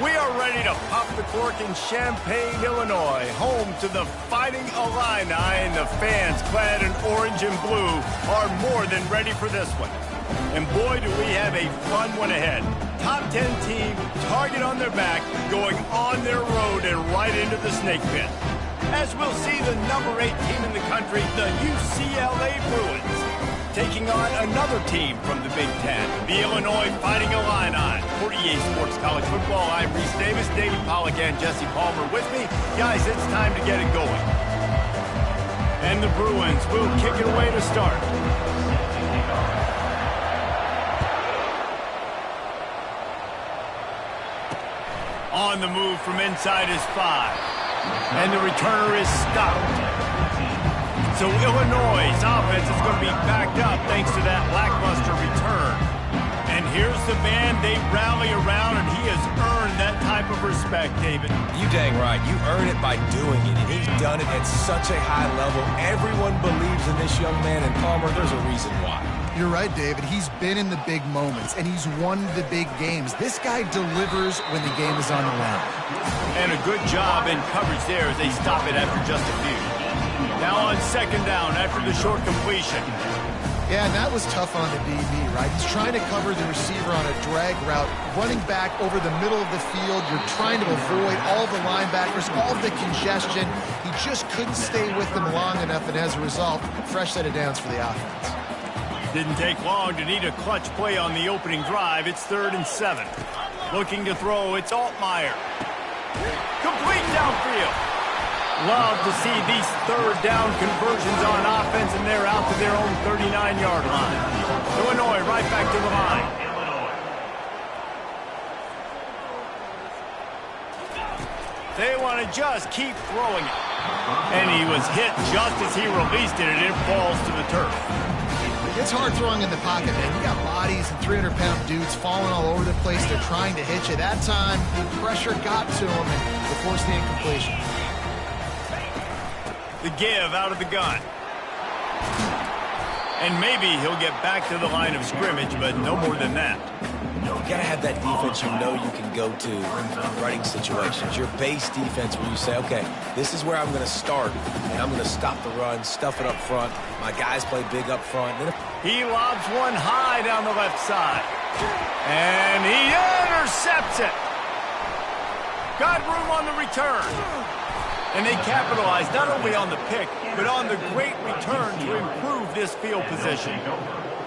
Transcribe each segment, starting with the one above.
We are ready to pop the cork in Champaign, Illinois, home to the Fighting Illini, and the fans clad in orange and blue are more than ready for this one. And boy, do we have a fun one ahead. Top 10 team, target on their back, going on their road and right into the snake pit. As we'll see the number 8 team in the country, the UCLA Bruins, taking on another team from the Big Ten, the Illinois Fighting Illini. For EA Sports College Football, I'm Reese Davis, Davey Pollack, and Jesse Palmer with me. Guys, it's time to get it going. And the Bruins will kick it away to start. On the move from inside is 5. And the returner is stopped. So Illinois' offense is going to be backed up thanks to that lackluster return. And here's the man they rally around, and he has earned that type of respect, David. You dang right. You earn it by doing it, and he's done it at such a high level. Everyone believes in this young man, and Palmer, there's a reason why. You're right, David. He's been in the big moments, and he's won the big games. This guy delivers when the game is on the line. And a good job in coverage there as they stop it after just a few. Now on second down after the short completion. Yeah, and that was tough on the DB, right? He's trying to cover the receiver on a drag route, running back over the middle of the field. You're trying to avoid all the linebackers, all the congestion. He just couldn't stay with them long enough, and as a result, fresh set of downs for the offense. Didn't take long to need a clutch play on the opening drive. It's 3rd and 7. Looking to throw, it's Altmaier. Complete downfield. Love to see these third down conversions on offense, and they're out to their own 39-yard line. Illinois right back to the line. They want to just keep throwing it. And he was hit just as he released it, and it falls to the turf. It's hard throwing in the pocket, man. You got bodies and 300-pound dudes falling all over the place. They're trying to hit you. That time, pressure got to him, and they forced the incompletion. The give out of the gun. And maybe he'll get back to the line of scrimmage, but no more than that. You got to have that defense you know you can go to in running situations. Your base defense where you say, okay, this is where I'm going to start, and I'm going to stop the run, stuff it up front. My guys play big up front. He lobs one high down the left side. And he intercepts it. Got room on the return. And they capitalize not only on the pick, but on the great return to improve this field position.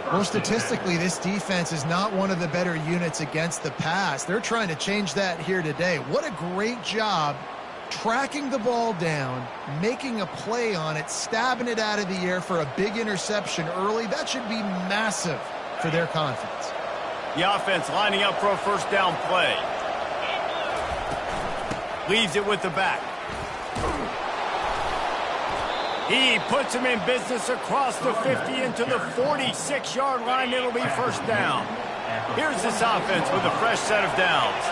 Well, statistically, this defense is not one of the better units against the pass. They're trying to change that here today. What a great job tracking the ball down, making a play on it, stabbing it out of the air for a big interception early. That should be massive for their confidence. The offense lining up for a first down play. Leaves it with the back. He puts him in business across the 50 into the 46-yard line. It'll be first down. Here's this offense with a fresh set of downs.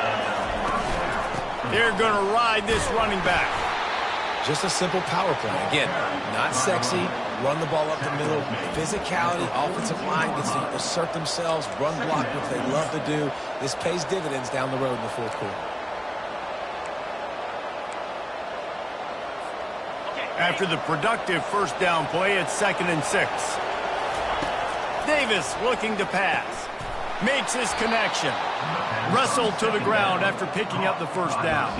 They're going to ride this running back. Just a simple power play. Again, not sexy. Run the ball up the middle. Physicality. Offensive line gets to assert themselves. Run block, which they love to do. This pays dividends down the road in the fourth quarter. After the productive first down play, it's 2nd and 6. Davis looking to pass. Makes his connection. Wrestled to the ground after picking up the first down.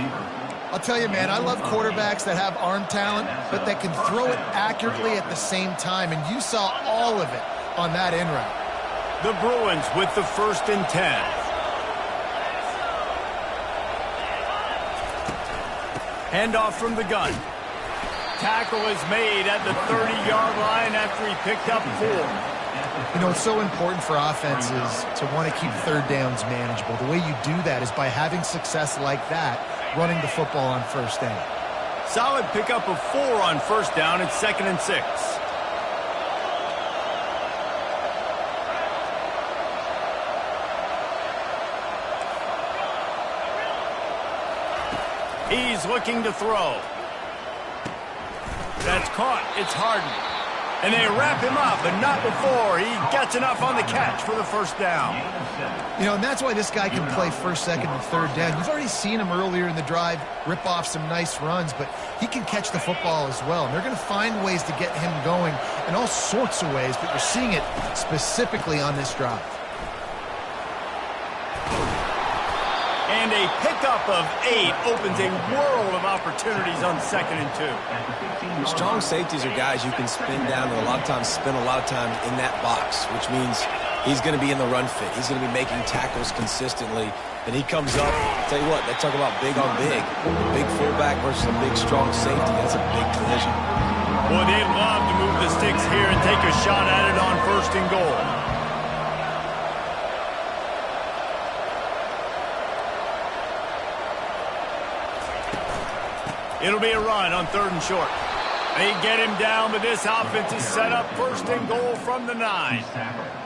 I'll tell you, man, I love quarterbacks that have arm talent, but that can throw it accurately at the same time, and you saw all of it on that in route. The Bruins with the 1st and 10. Handoff from the gun. Tackle is made at the 30-yard line after he picked up 4. You know, it's so important for offenses to want to keep third downs manageable. The way you do that is by having success like that, running the football on first down. Solid pickup of 4 on first down. It's 2nd and 6. He's looking to throw. That's caught. It's Harden. And they wrap him up, but not before he gets enough on the catch for the first down. You know, and that's why this guy can play first, second, and third down. You've already seen him earlier in the drive rip off some nice runs, but he can catch the football as well. And they're going to find ways to get him going in all sorts of ways, but you're seeing it specifically on this drive. And a pickup of 8 opens a world of opportunities on 2nd and 2. Strong safeties are guys you can spin down and a lot of times spend a lot of time in that box, which means he's going to be in the run fit. He's going to be making tackles consistently. And he comes up, I'll tell you what, they talk about big on big. A big fullback versus a big, strong safety. That's a big collision. Boy, they'd love to move the sticks here and take a shot at it on 1st and goal. It'll be a run on 3rd and short. They get him down, but this offense is set up 1st and goal from the 9.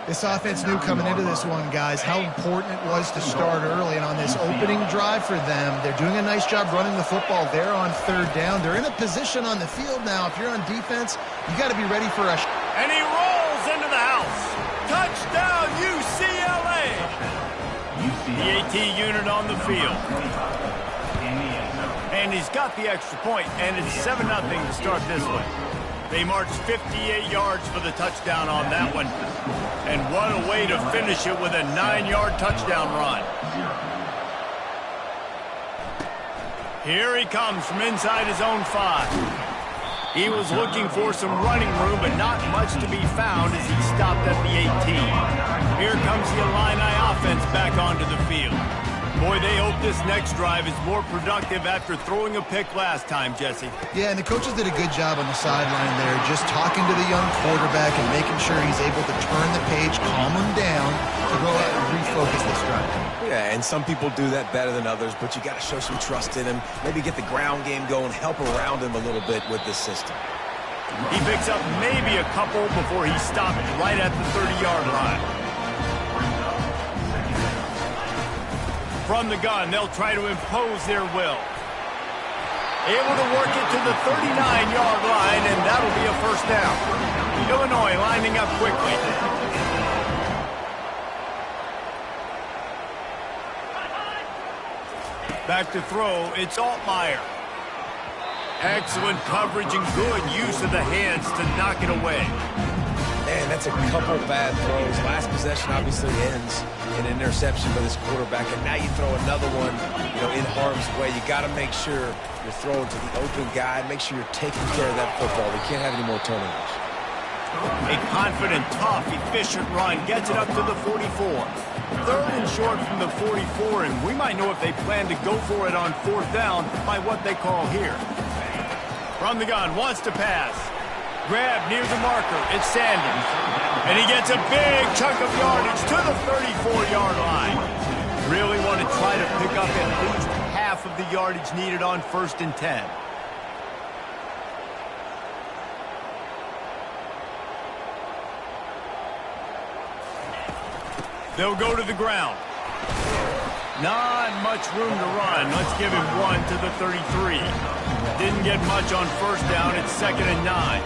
This offense knew coming into this one, guys, how important it was to start early. And on this opening drive for them, they're doing a nice job running the football there on 3rd down. They're in a position on the field now. If you're on defense, you got to be ready for a... And he rolls into the house. Touchdown, UCLA. The AT unit on the field. And he's got the extra point, and it's 7-0 to start this one. They marched 58 yards for the touchdown on that one. And what a way to finish it with a 9-yard touchdown run. Here he comes from inside his own 5. He was looking for some running room, but not much to be found as he stopped at the 18. Here comes the Illini offense back onto the field. Boy, they hope this next drive is more productive after throwing a pick last time, Jesse. Yeah, and the coaches did a good job on the sideline there, just talking to the young quarterback and making sure he's able to turn the page, calm him down, to go out and refocus this drive. Yeah, and some people do that better than others, but you got to show some trust in him. Maybe get the ground game going, help around him a little bit with this system. He picks up maybe a couple before he stopped right at the 30-yard line. From the gun, they'll try to impose their will. Able to work it to the 39-yard line, and that'll be a first down. Illinois lining up quickly. Back to throw, it's Altmaier. Excellent coverage and good use of the hands to knock it away. Man, that's a couple bad throws. Last possession obviously ends in an interception by this quarterback, and now you throw another one, in harm's way. You got to make sure you're throwing to the open guy. Make sure you're taking care of that football. We can't have any more turnovers. A confident, tough, efficient run gets it up to the 44. 3rd and short from the 44, and we might know if they plan to go for it on 4th down by what they call here. From the gun, wants to pass. Grab near the marker, it's Sanders. And he gets a big chunk of yardage to the 34-yard line. Really want to try to pick up at least half of the yardage needed on 1st and 10. They'll go to the ground. Not much room to run. Let's give him 1 to the 33. Didn't get much on 1st down. It's 2nd and 9.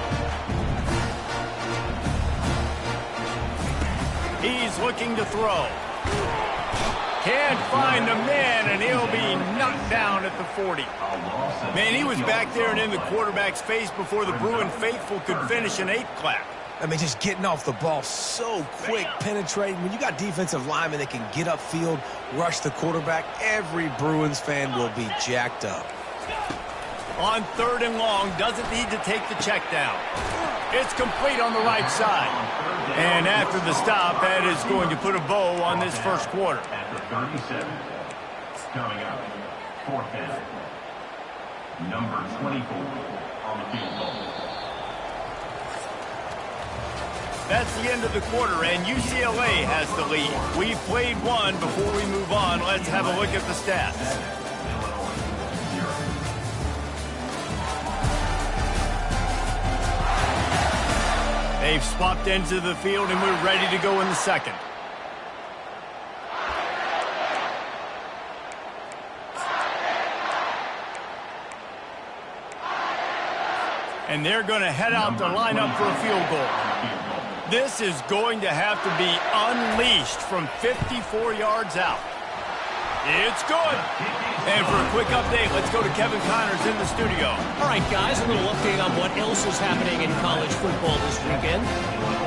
He's looking to throw. Can't find the man, and he'll be knocked down at the 40. Man, he was back there and in the quarterback's face before the Bruin faithful could finish an 8 clap. I mean, just getting off the ball so quick, penetrating. When you got defensive linemen that can get upfield, rush the quarterback, every Bruins fan will be jacked up. On 3rd and long, doesn't need to take the check down. It's complete on the right side. And after the stop, that is going to put a bow on this first quarter. At the 37, coming up, 4th down. Number 24 on the field goal. That's the end of the quarter, and UCLA has the lead. We've played one. Before we move on, let's have a look at the stats. They've swapped ends of the field, and we're ready to go in the second. And they're going to head out to line up for a field goal. This is going to have to be unleashed from 54 yards out. It's good. And for a quick update, let's go to Kevin Connors in the studio. All right, guys, a little update on what else is happening in college football this weekend.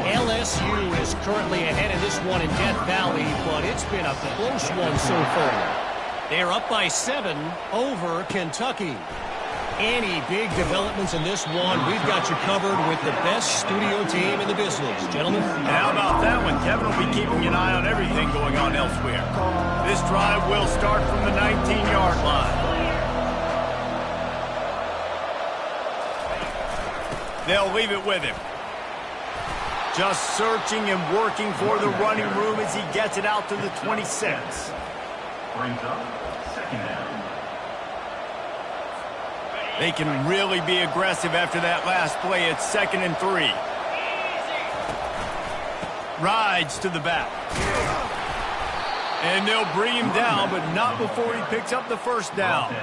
LSU is currently ahead of this one in Death Valley, but it's been a close one so far. They're up by 7 over Kentucky. Any big developments in this one, we've got you covered with the best studio team in the business, gentlemen. And how about that one? Kevin will be keeping an eye on everything going on elsewhere. This drive will start from the 19-yard line. They'll leave it with him. Just searching and working for the running room as he gets it out to the 26. Brings up second down. They can really be aggressive after that last play. It's 2nd and 3. Rides to the back. And they'll bring him down, but not before he picks up the first down.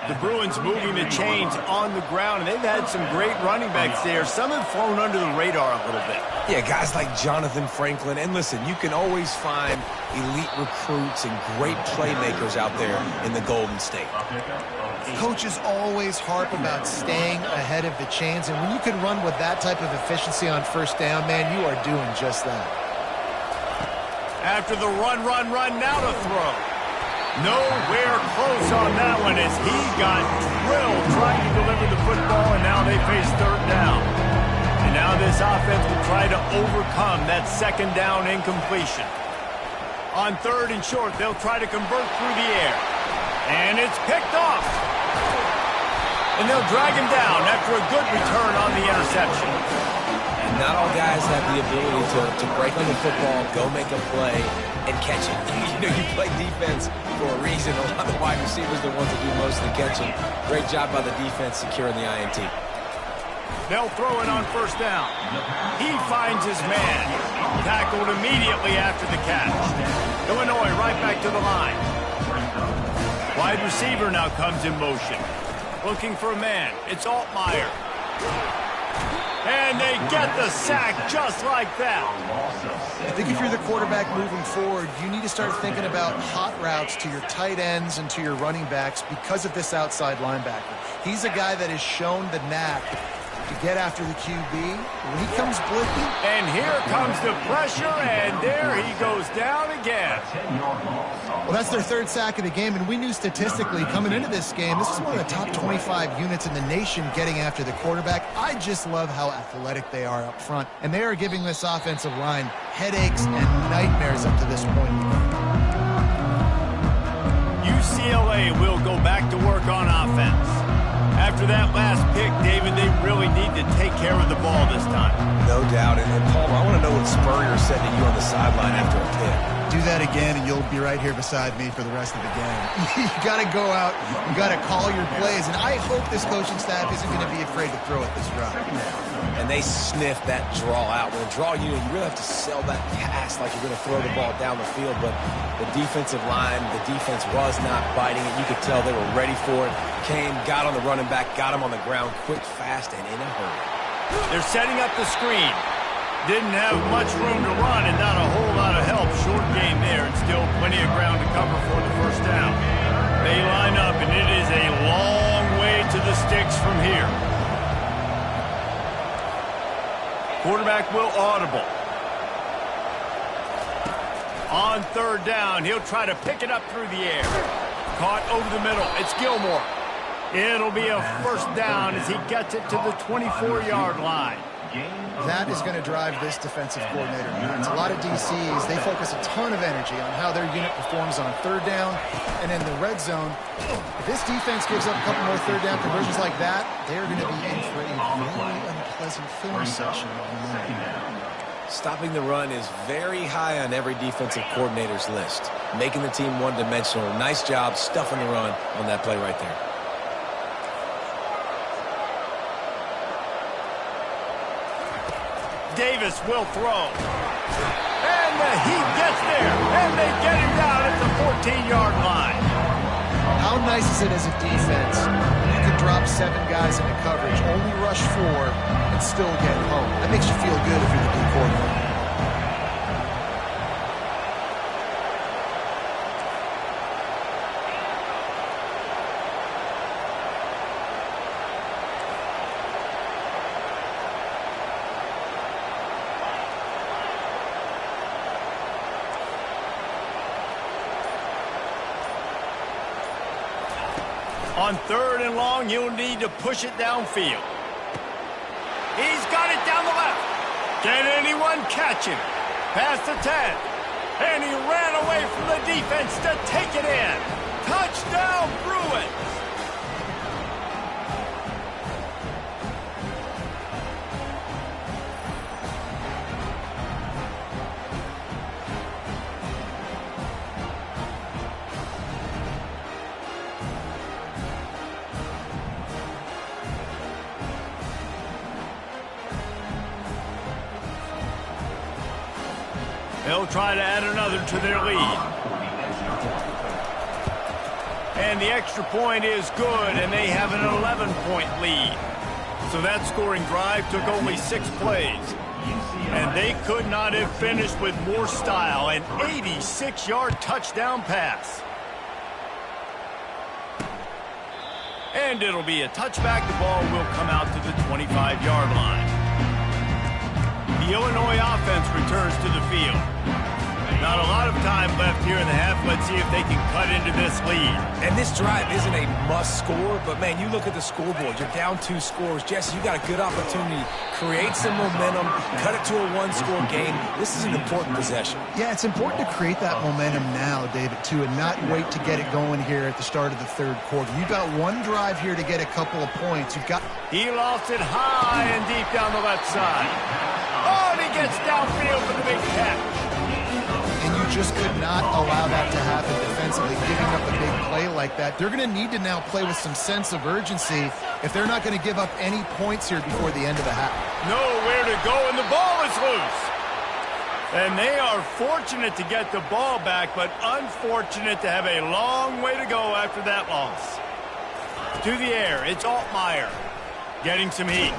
The Bruins moving the chains on the ground, and they've had some great running backs there. Some have flown under the radar a little bit. Yeah, guys like Jonathan Franklin. And listen, you can always find elite recruits and great playmakers out there in the Golden State. Coaches always harp about staying ahead of the chains, and when you can run with that type of efficiency on first down, man, you are doing just that. After the run, now to throw. Nowhere close on that one as he got drilled trying to deliver the football, and now they face 3rd down. And now this offense will try to overcome that 2nd down incompletion. On 3rd and short, they'll try to convert through the air. And it's picked off. And they'll drag him down after a good return on the interception. And not all guys have the ability to break on the football, go make a play, and catch it. You know, you play defense for a reason. A lot of the wide receivers are the ones that do most of the catching. Great job by the defense securing the INT. They'll throw it on 1st down. He finds his man. Tackled immediately after the catch. Illinois right back to the line. Wide receiver now comes in motion. Looking for a man. It's Altmaier. And they get the sack just like that. I think if you're the quarterback moving forward, you need to start thinking about hot routes to your tight ends and to your running backs because of this outside linebacker. He's a guy that has shown the knack to get after the QB. When he comes blitzing. And here comes the pressure, and there he goes down again. Well, that's their 3rd sack of the game, and we knew statistically coming into this game, this is one of the top 25 units in the nation getting after the quarterback. I just love how athletic they are up front, and they are giving this offensive line headaches and nightmares up to this point. UCLA will go back to work on offense. After that last pick, David, they really need to take care of the ball this time. No doubt. And Palmer, I want to know what Spurrier said to you on the sideline after a pick. Do that again, and you'll be right here beside me for the rest of the game. You got to go out. You got to call your plays, and I hope this coaching staff isn't going to be afraid to throw at this drive. And they sniff that draw out. With a draw unit, you really have to sell that pass like you're going to throw the ball down the field. But the defensive line, the defense was not biting it. You could tell they were ready for it. Came, got on the running back, got him on the ground quick, fast, and in a hurry. They're setting up the screen. Didn't have much room to run and not a whole lot of help. Short game there and still plenty of ground to cover for the 1st down. They line up, and it is a long way to the sticks from here. Quarterback will audible. On 3rd down, he'll try to pick it up through the air. Caught over the middle. It's Gilmore. It'll be a 1st down as he gets it to the 24-yard line. That is going to drive this defensive coordinator nuts. A lot of DCs, they focus a ton of energy on how their unit performs on 3rd down and in the red zone. If this defense gives up a couple more 3rd down conversions like that, they're going to be in for a very unpleasant film session. Stopping the run is very high on every defensive coordinator's list. Making the team one-dimensional. Nice job stuffing the run on that play right there. Davis will throw. And he gets there. And they get him down at the 14-yard line. How nice is it as a defense? You can drop 7 guys into coverage, only rush rush 4 and still get home. That makes you feel good if you're the blue coordinator. On 3rd and long, he'll need to push it downfield. He's got it down the left. Can anyone catch him? Past the 10. And he ran away from the defense to take it in. Touchdown, Bruins! They'll try to add another to their lead. And the extra point is good, and they have an 11-point lead. So that scoring drive took only 6 plays. And they could not have finished with more style. An 86-yard touchdown pass. And it'll be a touchback. The ball will come out to the 25-yard line. The Illinois offense returns to the field. Not a lot of time left here in the half. Let's see if they can cut into this lead. And this drive isn't a must score, but man, you look at the scoreboard. You're down 2 scores. Jesse, you got a good opportunity. Create some momentum. Cut it to a 1-score game. This is an important possession. Yeah, it's important to create that momentum now, David, too, and not wait to get it going here at the start of the 3rd quarter. You've got one drive here to get a couple of points. You've got... He lost it high and deep down the left side. Oh, and he gets downfield for the big catch. And you just could not allow that to happen defensively, giving up a big play like that. They're going to need to now play with some sense of urgency if they're not going to give up any points here before the end of the half. Nowhere to go, and the ball is loose. And they are fortunate to get the ball back, but unfortunate to have a long way to go after that loss. To the air, it's Altmaier getting some heat.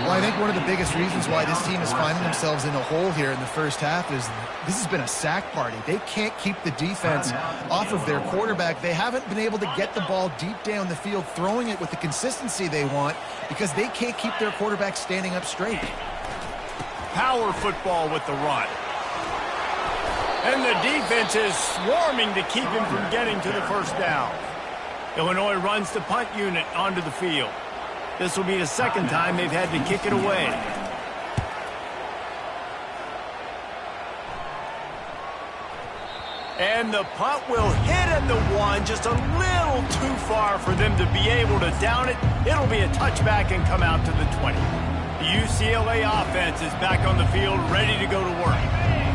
Well, I think one of the biggest reasons why this team is finding themselves in a hole here in the first half is this has been a sack party. They can't keep the defense off of their quarterback. They haven't been able to get the ball deep down the field, throwing it with the consistency they want because they can't keep their quarterback standing up straight. Power football with the run. And the defense is swarming to keep him from getting to the first down. Illinois runs the punt unit onto the field. This will be the 2nd time they've had to kick it away. And the punt will hit in the 1, just a little too far for them to be able to down it. It'll be a touchback and come out to the 20. The UCLA offense is back on the field, ready to go to work.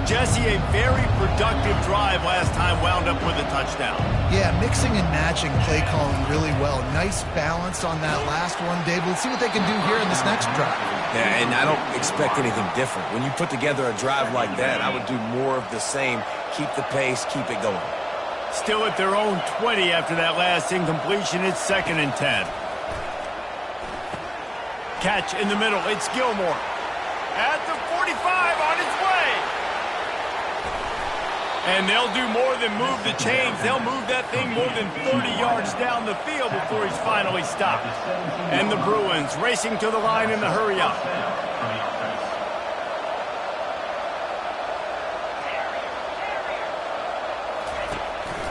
Jesse, a very productive drive last time wound up with a touchdown. Yeah, mixing and matching play calling really well. Nice balance on that last one, Dave. Let's see what they can do here in this next drive. Yeah, and I don't expect anything different. When you put together a drive like that, I would do more of the same. Keep the pace, keep it going. Still at their own 20 after that last incompletion. It's 2nd and 10. Catch in the middle. It's Gilmore. At the 45 on its way. And they'll do more than move the chains. They'll move that thing more than 30 yards down the field before he's finally stopped. And the Bruins racing to the line in the hurry-up.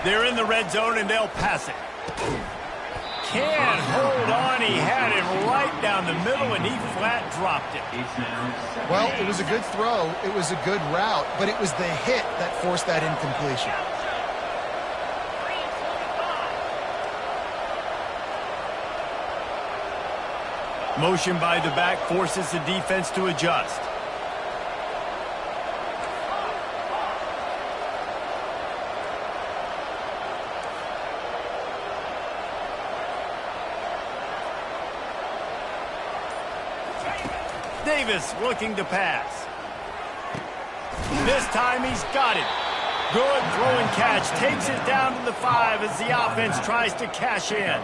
They're in the red zone, and they'll pass it. Can't hold on. He had it right down the middle, and he flat dropped it. Well, it was a good throw. It was a good route, but it was the hit that forced that incompletion. Motion by the back forces the defense to adjust. Davis looking to pass. This time he's got it. Good throw and catch. Takes it down to the 5 as the offense tries to cash in.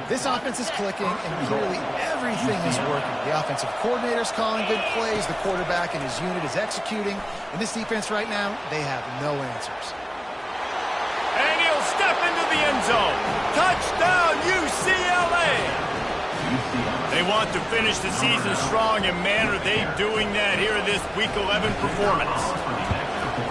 This offense is clicking, and clearly everything is working. The offensive coordinator's calling good plays. The quarterback and his unit is executing. And this defense right now, they have no answers. And he'll step into the end zone. Touchdown, UCLA! They want to finish the season strong, and man, are they doing that here in this Week 11 performance.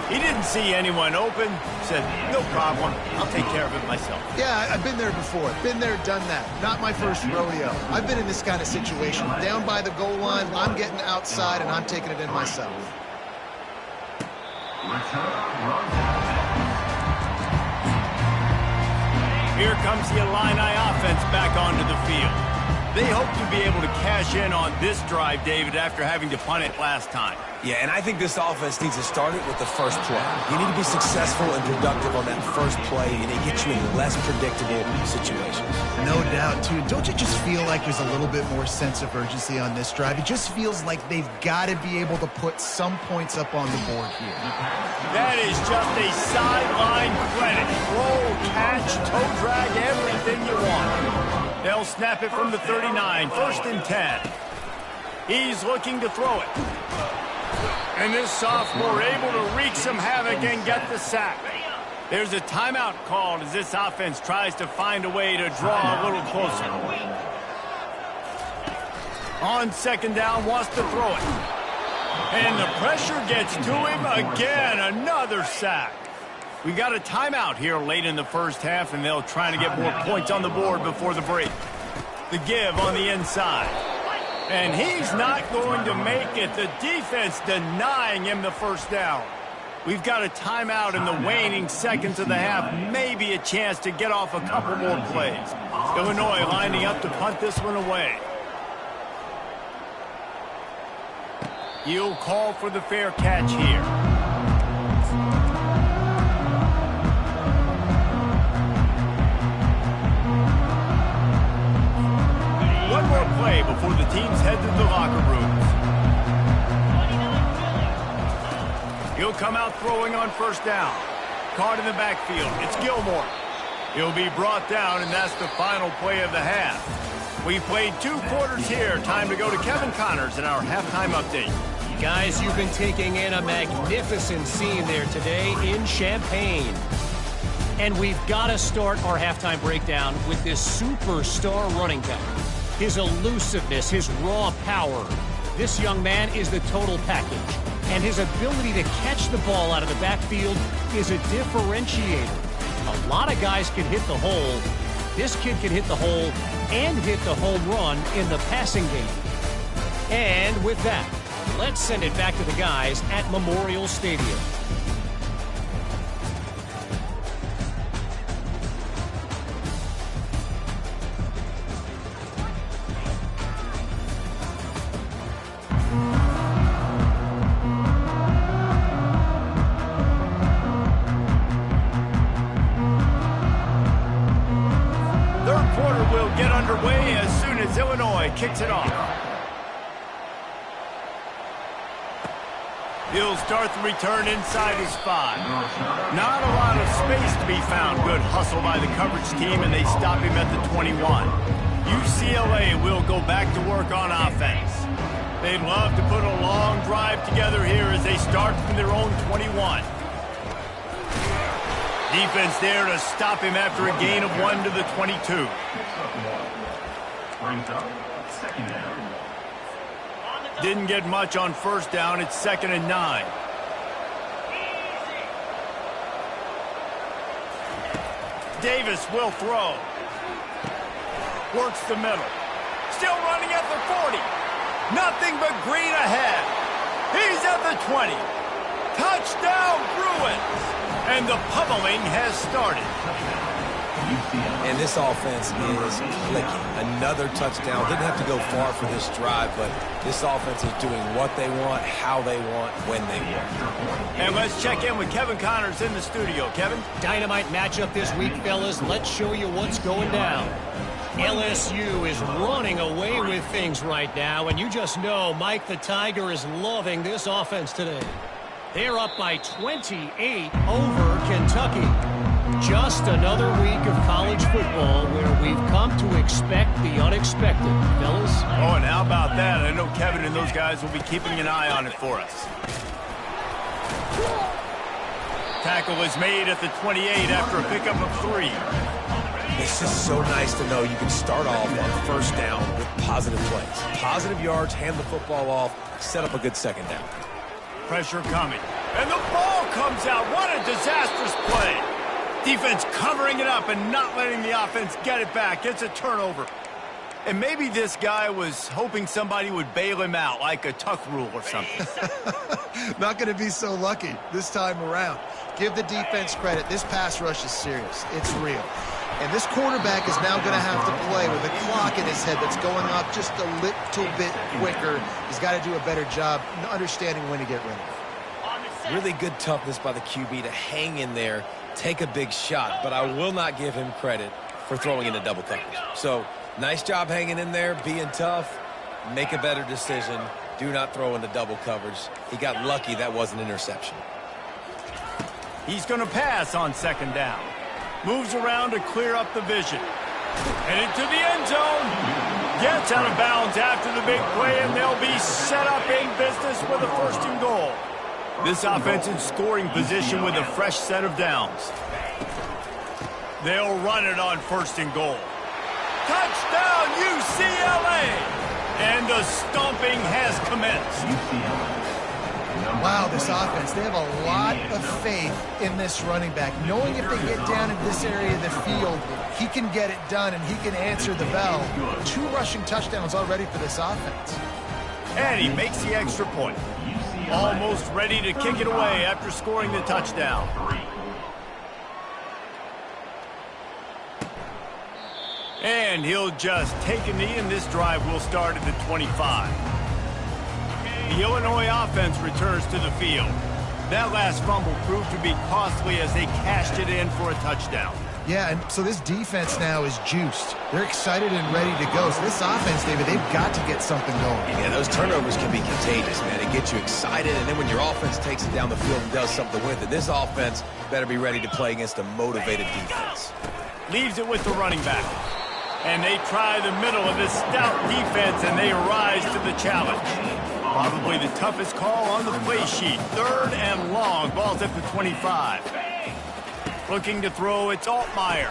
He didn't see anyone open, said, no problem, I'll take care of it myself. Yeah, I've been there before. Been there, done that. Not my first rodeo. I've been in this kind of situation. Down by the goal line, I'm getting outside, and I'm taking it in myself. Here comes the Illini offense back onto the field. They hope to be able to cash in on this drive, David, after having to punt it last time. Yeah, and I think this offense needs to start it with the first play. You need to be successful and productive on that first play, and it gets you in less predictable situations. No doubt, too. Don't you just feel like there's a little bit more sense of urgency on this drive? It just feels like they've got to be able to put some points up on the board here. That is just a sideline credit. Roll, catch, toe drag, everything you want. They'll snap it from the 39, 1st and 10. He's looking to throw it. And this sophomore able to wreak some havoc and get the sack. There's a timeout called as this offense tries to find a way to draw a little closer. On 2nd down, wants to throw it. And the pressure gets to him again. Another sack. We got a timeout here late in the first half, and they'll try to get more points on the board before the break. The give on the inside. And he's not going to make it. The defense denying him the first down. We've got a timeout in the waning seconds of the half. Maybe a chance to get off a couple more plays. Illinois lining up to punt this one away. He'll call for the fair catch here. One more play before the teams head to the locker rooms. He'll come out throwing on 1st down. Caught in the backfield. It's Gilmore. He'll be brought down, and that's the final play of the half. We played 2 quarters here. Time to go to Kevin Connors in our halftime update. Guys, you've been taking in a magnificent scene there today in Champaign. And we've got to start our halftime breakdown with this superstar running back. His elusiveness, his raw power. This young man is the total package. And his ability to catch the ball out of the backfield is a differentiator. A lot of guys can hit the hole. This kid can hit the hole and hit the home run in the passing game. And with that, let's send it back to the guys at Memorial Stadium. Get underway as soon as Illinois kicks it off. He'll start the return inside his 5. Not a lot of space to be found. Good hustle by the coverage team, and they stop him at the 21. UCLA will go back to work on offense. They'd love to put a long drive together here as they start from their own 21. Defense there to stop him after a gain of 1 to the 22. Brings up 2nd down. Didn't get much on 1st down. It's 2nd and 9. Davis will throw. Works the middle. Still running at the 40. Nothing but green ahead. He's at the 20. Touchdown, Bruins! And the pummeling has started. And this offense is clicking. Another touchdown. Didn't have to go far for this drive, but this offense is doing what they want, how they want, when they want. And let's check in with Kevin Connors in the studio. Kevin? Dynamite matchup this week, fellas. Let's show you what's going down. LSU is running away with things right now, and you just know Mike the Tiger is loving this offense today. They're up by 28 over Kentucky. Just another week of college football where we've come to expect the unexpected, fellas. Oh, and how about that? I know Kevin and those guys will be keeping an eye on it for us. Tackle is made at the 28 after a pickup of 3. It's just so nice to know you can start off on first down with positive plays. Positive yards, hand the football off, set up a good second down. Pressure coming. And the ball comes out. What a disastrous play. Defense covering it up and not letting the offense get it back. It's a turnover. And maybe this guy was hoping somebody would bail him out, like a tuck rule or something. Not going to be so lucky this time around. Give the defense credit. This pass rush is serious. It's real. And this quarterback is now going to have to play with a clock in his head that's going up just a little bit quicker. He's got to do a better job understanding when to get rid of it. Really good toughness by the QB to hang in there, take a big shot, but I will not give him credit for throwing into double coverage. So, nice job hanging in there, being tough, make a better decision. Do not throw into double coverage. He got lucky that was an interception. He's going to pass on second down. Moves around to clear up the vision. And into the end zone. Gets out of bounds after the big play, and they'll be set up in business with a 1st and goal. This offense in scoring position with a fresh set of downs. They'll run it on 1st and goal. Touchdown, UCLA! And the stomping has commenced. Wow, this offense, they have a lot of faith in this running back. Knowing if they get down in this area of the field, he can get it done and he can answer the bell. 2 rushing touchdowns already for this offense. And he makes the extra point. Almost ready to kick it away after scoring the touchdown. And he'll just take a knee, and this drive will start at the 25. The Illinois offense returns to the field. That last fumble proved to be costly as they cashed it in for a touchdown. Yeah, and so this defense now is juiced. They're excited and ready to go. So this offense, David, they've got to get something going. Yeah, those turnovers can be contagious, man. It gets you excited, and then when your offense takes it down the field and does something with it, this offense better be ready to play against a motivated defense. Leaves it with the running back. And they try the middle of this stout defense, and they rise to the challenge. Probably the toughest call on the play sheet. 3rd and long. Ball's at the 25. Looking to throw, it's Altmaier.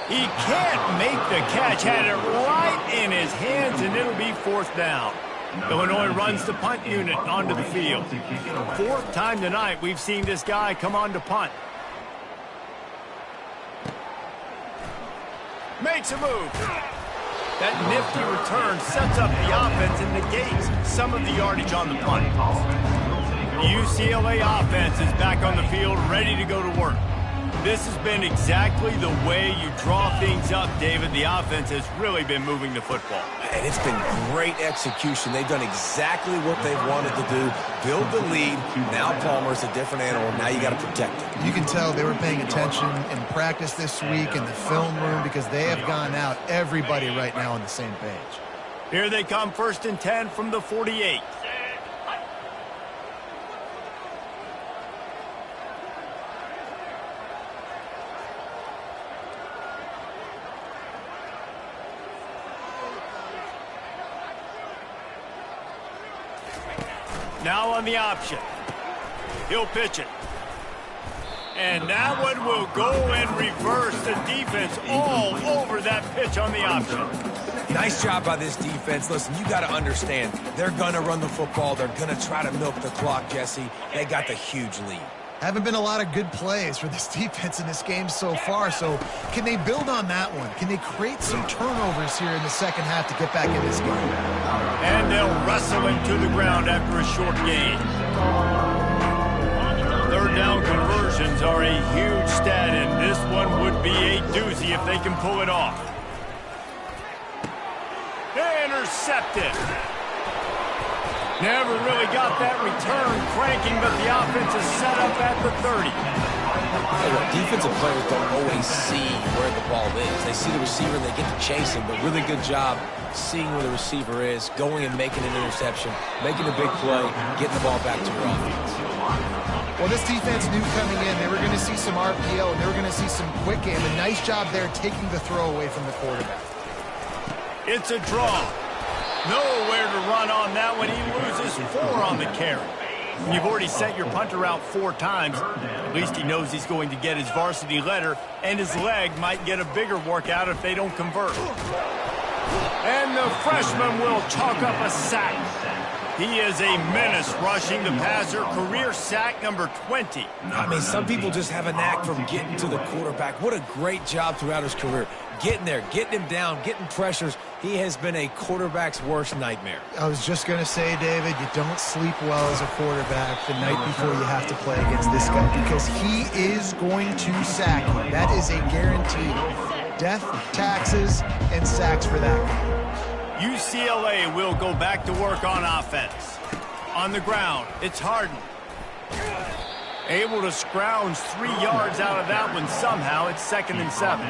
He can't make the catch. Had it right in his hands, and it'll be 4th down. Illinois runs the punt unit onto the field. 4th time tonight we've seen this guy come on to punt. Makes a move. That nifty return sets up the offense and negates some of the yardage on the punt. The UCLA offense is back on the field, ready to go to work. This has been exactly the way you draw things up, David. The offense has really been moving the football. And it's been great execution. They've done exactly what they've wanted to do. Build the lead. Now Palmer's a different animal. Now you got to protect it. You can tell they were paying attention in practice this week in the film room because they have gone out, everybody right now on the same page. Here they come, 1st and 10 from the 48. Now on the option. He'll pitch it. And that one will go in reverse. The defense all over that pitch on the option. Nice job by this defense. Listen, you got to understand, they're going to run the football. They're going to try to milk the clock, Jesse. They got the huge lead. Haven't been a lot of good plays for this defense in this game so far, so can they build on that one? Can they create some turnovers here in the second half to get back in this game? And they'll wrestle him to the ground after a short gain. 3rd down conversions are a huge stat, and this one would be a doozy if they can pull it off. Intercepted. Never really got that return cranking, but the offense is set up at the 30. Defensive players don't always see where the ball is. They see the receiver and they get to chase him, but really good job seeing where the receiver is, going and making an interception, making a big play, getting the ball back to your offense. Well, this defense knew coming in they were going to see some RPO and they were going to see some quick game. A nice job there taking the throw away from the quarterback. It's a draw. Nowhere to run on that one. He loses 4 on the carry. You've already sent your punter out 4 times. At least he knows he's going to get his varsity letter, and his leg might get a bigger workout if they don't convert. And the freshman will chalk up a sack. He is a menace rushing the passer. Career sack number 20. I mean, some people just have a knack from getting to the quarterback. What a great job throughout his career. Getting there, getting him down, getting pressures. He has been a quarterback's worst nightmare. I was just going to say, David, you don't sleep well as a quarterback the night before you have to play against this guy because he is going to sack you. That is a guarantee. Death, taxes, and sacks for that guy. UCLA will go back to work on offense. On the ground, it's Harden. Able to scrounge 3 yards out of that one somehow. It's 2nd and 7.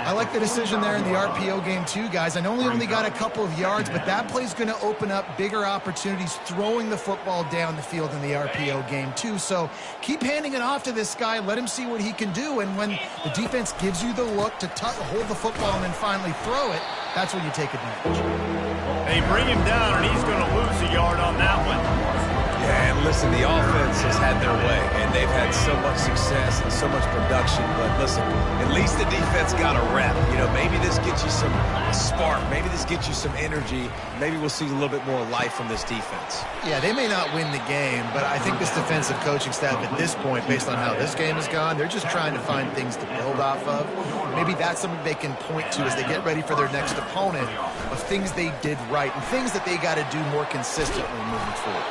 I like the decision there in the RPO game too, guys. I know he only got a couple of yards, but that play's going to open up bigger opportunities throwing the football down the field in the RPO game too. So keep handing it off to this guy. Let him see what he can do. And when the defense gives you the look to hold the football and then finally throw it, that's when you take advantage. They bring him down, and he's going to lose a yard on that one. Yeah, and listen, the offense has had their way, and they've had so much success and so much production. But listen, at least the defense got a rep. You know, maybe this gets you some spark. Maybe this gets you some energy. Maybe we'll see a little bit more life from this defense. Yeah, they may not win the game, but I think this defensive coaching staff at this point, based on how this game has gone, they're just trying to find things to build off of. Maybe that's something they can point to as they get ready for their next opponent of things they did right and things that they got to do more consistently moving forward.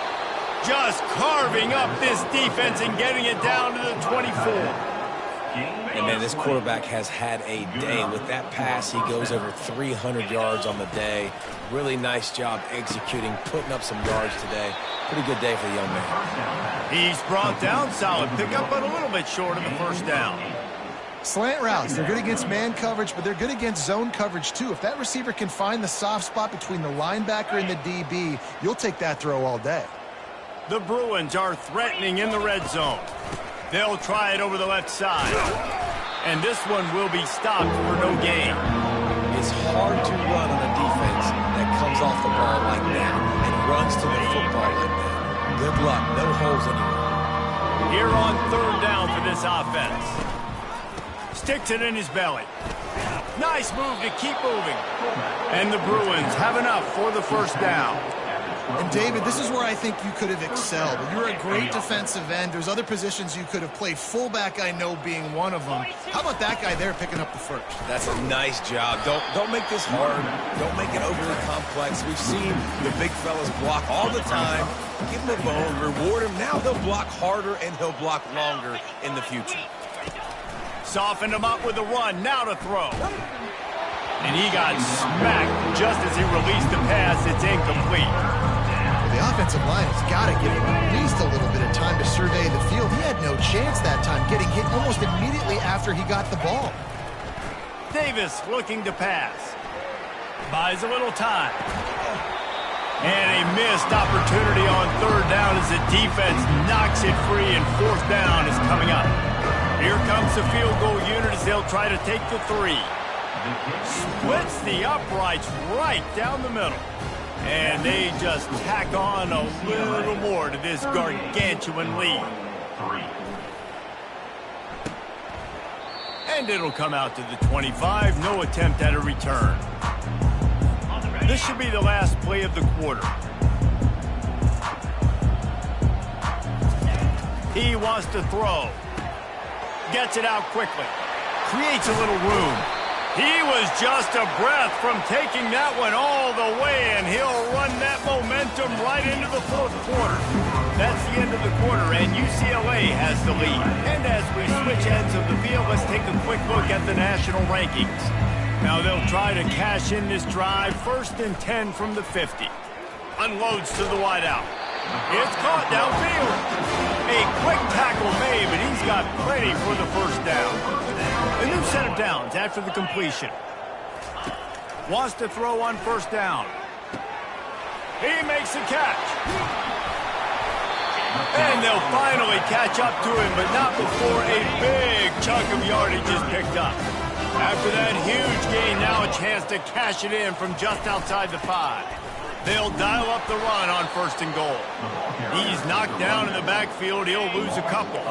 Just carving up this defense and getting it down to the 24. And, man, this quarterback has had a day. With that pass, he goes over 300 yards on the day. Really nice job executing, putting up some yards today. Pretty good day for the young man. He's brought down solid pickup, but a little bit short of the first down. Slant routes, they're good against man coverage, but they're good against zone coverage too. If that receiver can find the soft spot between the linebacker and the DB, you'll take that throw all day. The Bruins are threatening in the red zone. They'll try it over the left side. And this one will be stopped for no gain. It's hard to run on a defense that comes off the ball like that and runs to the football like that. Good luck. No holes anywhere. Here on 3rd down for this offense. Sticks it in his belly. Nice move to keep moving. And the Bruins have enough for the first down. And, David, this is where I think you could have excelled. You're a great defensive end. There's other positions you could have played. Fullback, I know, being one of them. How about that guy there picking up the first? That's a nice job. Don't make this hard. Don't make it overly complex. We've seen the big fellas block all the time. Give him a bone, reward him. Now he'll block harder and he'll block longer in the future. Softened him up with a run. Now to throw. And he got smacked just as he released the pass. It's incomplete. The offensive line has got to give him at least a little bit of time to survey the field. He had no chance that time, getting hit almost immediately after he got the ball. Davis looking to pass. Buys a little time. And a missed opportunity on 3rd down as the defense knocks it free, and 4th down is coming up. Here comes the field goal unit as they'll try to take the 3. Splits the uprights right down the middle. And they just tack on a little more to this gargantuan lead. And it'll come out to the 25. No attempt at a return. This should be the last play of the quarter. He wants to throw. Gets it out quickly. Creates a little room. He was just a breath from taking that one all the way, and he'll run that momentum right into the 4th quarter. That's the end of the quarter, and UCLA has the lead. And as we switch ends of the field, let's take a quick look at the national rankings. Now they'll try to cash in this drive. 1st and 10 from the 50. Unloads to the wideout. It's caught downfield. A quick tackle made, but he's got plenty for the first down. A new set of downs after the completion. Wants to throw on first down. He makes the catch. And they'll finally catch up to him, but not before a big chunk of yardage is picked up. After that huge gain, now a chance to cash it in from just outside the 5. They'll dial up the run on first and goal. He's knocked down in the backfield. He'll lose a couple.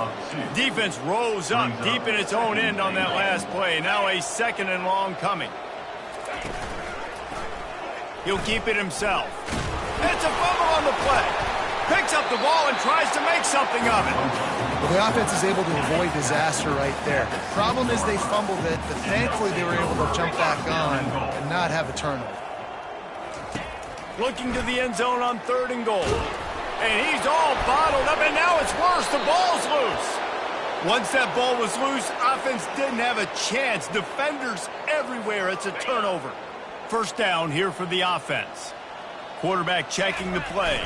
Defense rolls up deep in its own end on that last play. Now a second and long coming. He'll keep it himself. It's a fumble on the play. Picks up the ball and tries to make something of it. Well, the offense is able to avoid disaster right there. Problem is they fumbled it, but thankfully they were able to jump back on and not have a turnover. Looking to the end zone on third and goal. And he's all bottled up, and now it's worse. The ball's loose. Once that ball was loose, offense didn't have a chance. Defenders everywhere. It's a turnover. First down here for the offense. Quarterback checking the play.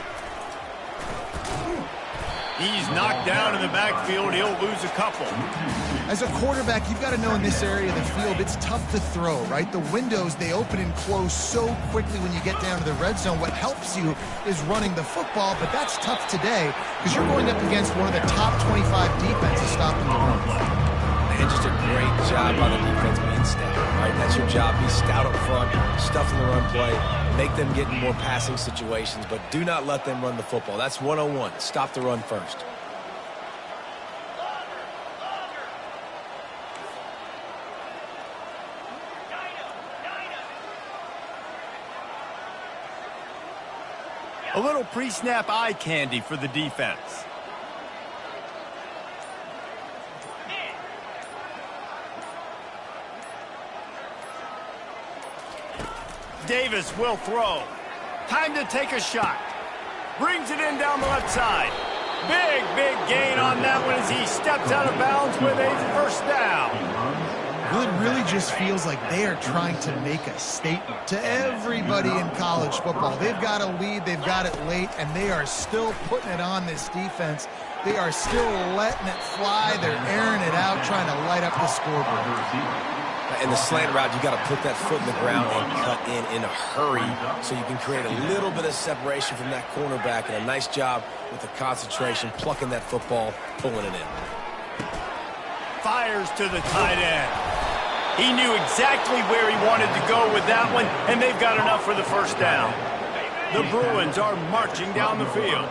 He's knocked down in the backfield. He'll lose a couple. As a quarterback, you've got to know in this area of the field, it's tough to throw, right? The windows, they open and close so quickly when you get down to the red zone. What helps you is running the football, but that's tough today because you're going up against one of the top 25 defenses stopping the run. And just a great job by the defense being stout, right? That's your job. Be stout up front, stuff in the run play, make them get in more passing situations, but do not let them run the football. That's 101. Stop the run first. A little pre-snap eye candy for the defense. Davis will throw. Time to take a shot. Brings it in down the left side. Big gain on that one as he steps out of bounds with a first down. Well, it really just feels like they are trying to make a statement to everybody in college football. They've got a lead, they've got it late, and they are still putting it on this defense. They are still letting it fly. They're airing it out, trying to light up the scoreboard. In the slant route, you got to put that foot in the ground and cut in a hurry so you can create a little bit of separation from that cornerback, and a nice job with the concentration, plucking that football, pulling it in. Fires to the tight end. He knew exactly where he wanted to go with that one, and they've got enough for the first down. The Bruins are marching down the field.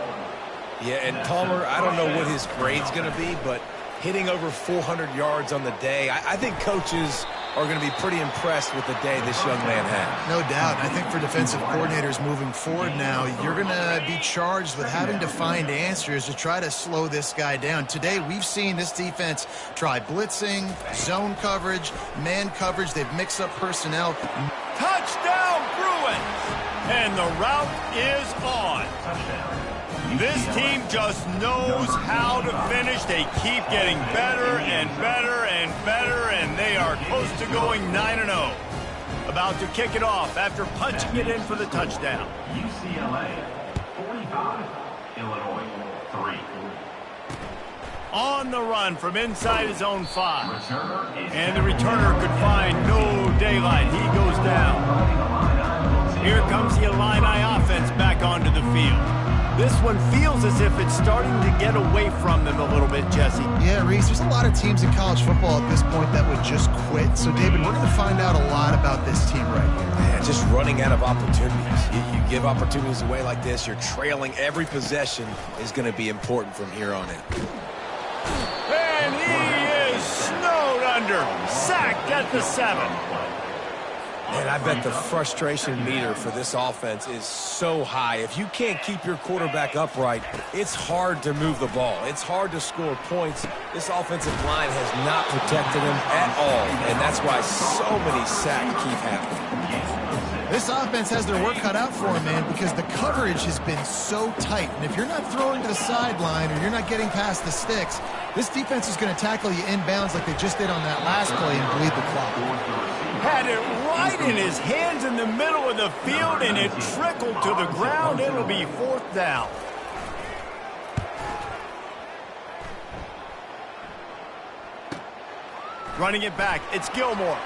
Yeah, and Palmer, I don't know what his grade's going to be, but hitting over 400 yards on the day, I think coaches are going to be pretty impressed with the day this young man had. No doubt. I think for defensive coordinators moving forward now, you're going to be charged with having to find answers to try to slow this guy down. Today, we've seen this defense try blitzing, zone coverage, man coverage. They've mixed up personnel. Touchdown, Bruins! And the route is on. This team just knows how to finish. They keep getting better and better and better, and they are close to going 9-0. About to kick it off after punching it in for the touchdown. UCLA 45, Illinois 3. On the run from inside his own 5. And the returner could find no daylight. He goes down. Here comes the Illini offense back onto the field. This one feels as if it's starting to get away from them a little bit, Jesse. Yeah, Reese, there's a lot of teams in college football at this point that would just quit. So, David, we're going to find out a lot about this team right here. Yeah, just running out of opportunities. You give opportunities away like this, you're trailing. Every possession is going to be important from here on in. And he is snowed under. Sacked at the 7. And I bet the frustration meter for this offense is so high. If you can't keep your quarterback upright, it's hard to move the ball. It's hard to score points. This offensive line has not protected him at all, and that's why so many sacks keep happening. This offense has their work cut out for them, man, because the coverage has been so tight. And if you're not throwing to the sideline or you're not getting past the sticks, this defense is going to tackle you inbounds like they just did on that last play and bleed the clock. Had it right in his hands in the middle of the field, and it trickled to the ground. It'll be fourth down. Running it back, it's Gilmore.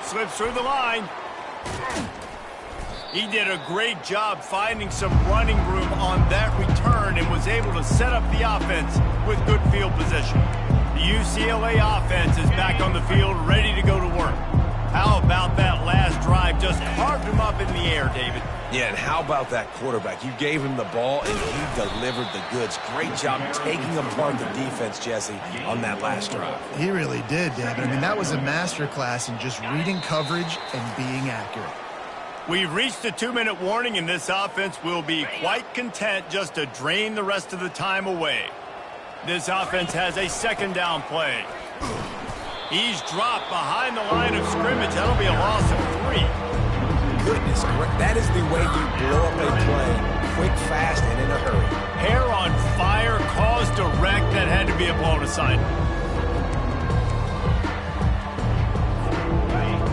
Slips through the line. He did a great job finding some running room on that return and was able to set up the offense with good field position. The UCLA offense is back on the field, ready to go to work. How about that last drive? Just carved him up in the air, David. Yeah, and how about that quarterback? You gave him the ball, and he delivered the goods. Great job taking apart the defense, Jesse, on that last drive. He really did, David. I mean, that was a masterclass in just reading coverage and being accurate. We've reached the 2-minute warning, and this offense will be quite content just to drain the rest of the time away. This offense has a second down play. He's dropped behind the line of scrimmage. That'll be a loss of 3. Goodness, that is the way you blow up a play, quick, fast, and in a hurry. Hair on fire, cause direct. That had to be a blown assignment.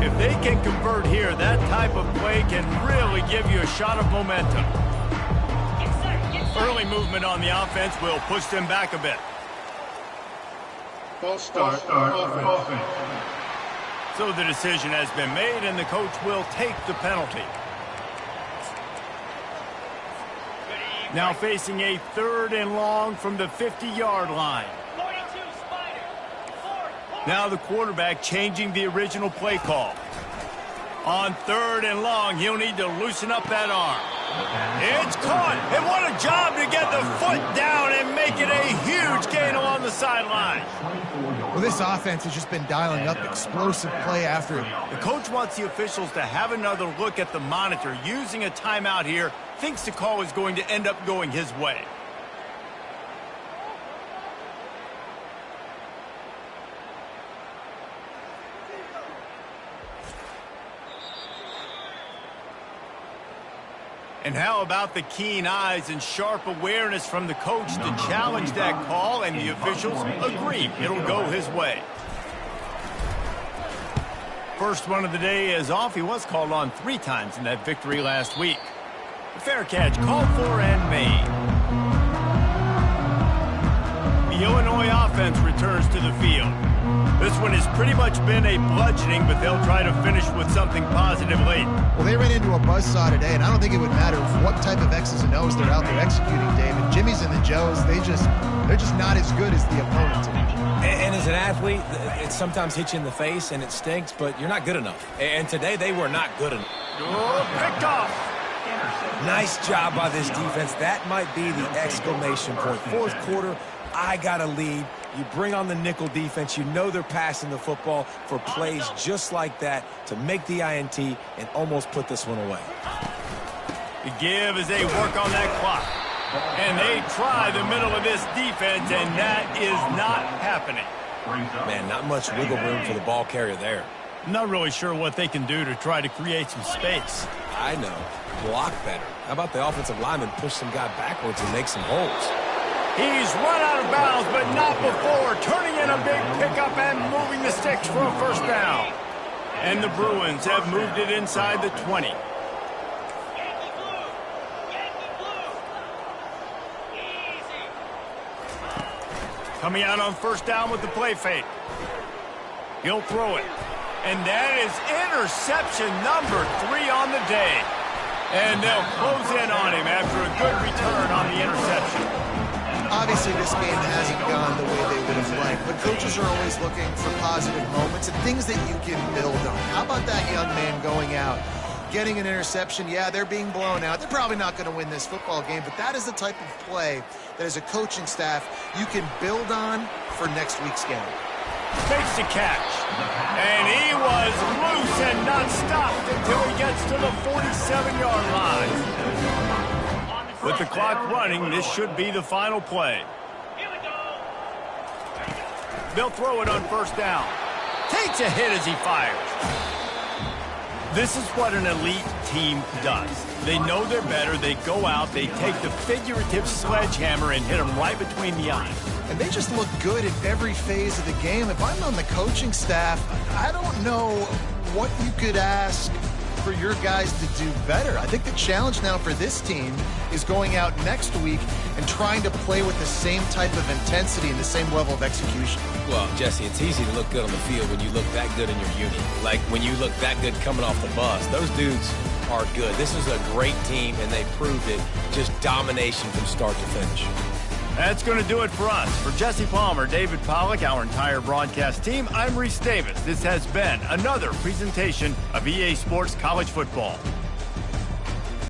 If they can convert here, that type of play can really give you a shot of momentum. Early movement on the offense will push them back a bit. False start offense. So the decision has been made, and the coach will take the penalty. Now facing a 3rd and long from the 50-yard line. Now the quarterback changing the original play call. On 3rd and long, he'll need to loosen up that arm. It's caught, and what a job to get the foot down and make it a huge gain along the sideline. Well, this offense has just been dialing up explosive play after it. The coach wants the officials to have another look at the monitor. Using a timeout here, thinks the call is going to end up going his way. And how about the keen eyes and sharp awareness from the coach to challenge that call, and the officials agree it'll go his way. First one of the day is off. He was called on 3 times in that victory last week. The fair catch called for and made. The Illinois offense returns to the field. This one has pretty much been a bludgeoning, but they'll try to finish with something positive late. Well, they ran into a buzzsaw today, and I don't think it would matter what type of X's and O's they're out there executing, David. Jimmy's and the Joes, they're just not as good as the opponent today. And as an athlete, it sometimes hits you in the face, and it stinks, but you're not good enough. And today, they were not good enough. Oh, picked off. Nice job by this defense. That might be the exclamation point. 4th quarter, I got a lead. You bring on the nickel defense. You know they're passing the football for plays just like that to make the INT and almost put this one away. The give as they work on that clock. And they try the middle of this defense, and that is not happening. Man, not much wiggle room for the ball carrier there. I'm not really sure what they can do to try to create some space. I know. Block better. How about the offensive lineman push some guy backwards and make some holes? He's run out of bounds, but not before. Turning in a big pickup and moving the sticks for a 1st down. And the Bruins have moved it inside the 20. Coming out on 1st down with the play fake. He'll throw it. And that is interception number 3 on the day. And they'll close in on him after a good return on the interception. Obviously, this game hasn't gone the way they would have liked, but coaches are always looking for positive moments and things that you can build on. How about that young man going out, getting an interception? Yeah, they're being blown out. They're probably not going to win this football game, but that is the type of play that as a coaching staff you can build on for next week's game. Makes the catch. And he was loose and not stopped until he gets to the 47-yard line. With the clock running, this should be the final play. They'll throw it on 1st down. Takes a hit as he fires. This is what an elite team does. They know they're better. They go out. They take the figurative sledgehammer and hit them right between the eyes. And they just look good in every phase of the game. If I'm on the coaching staff, I don't know what you could ask for your guys to do better. I think the challenge now for this team is going out next week and trying to play with the same type of intensity and the same level of execution. Well, Jesse, it's easy to look good on the field when you look that good in your uni. Like when you look that good coming off the bus. Those dudes are good. This is a great team, and they proved it. Just domination from start to finish. That's going to do it for us. For Jesse Palmer, David Pollack, our entire broadcast team, I'm Reese Davis. This has been another presentation of EA Sports College Football.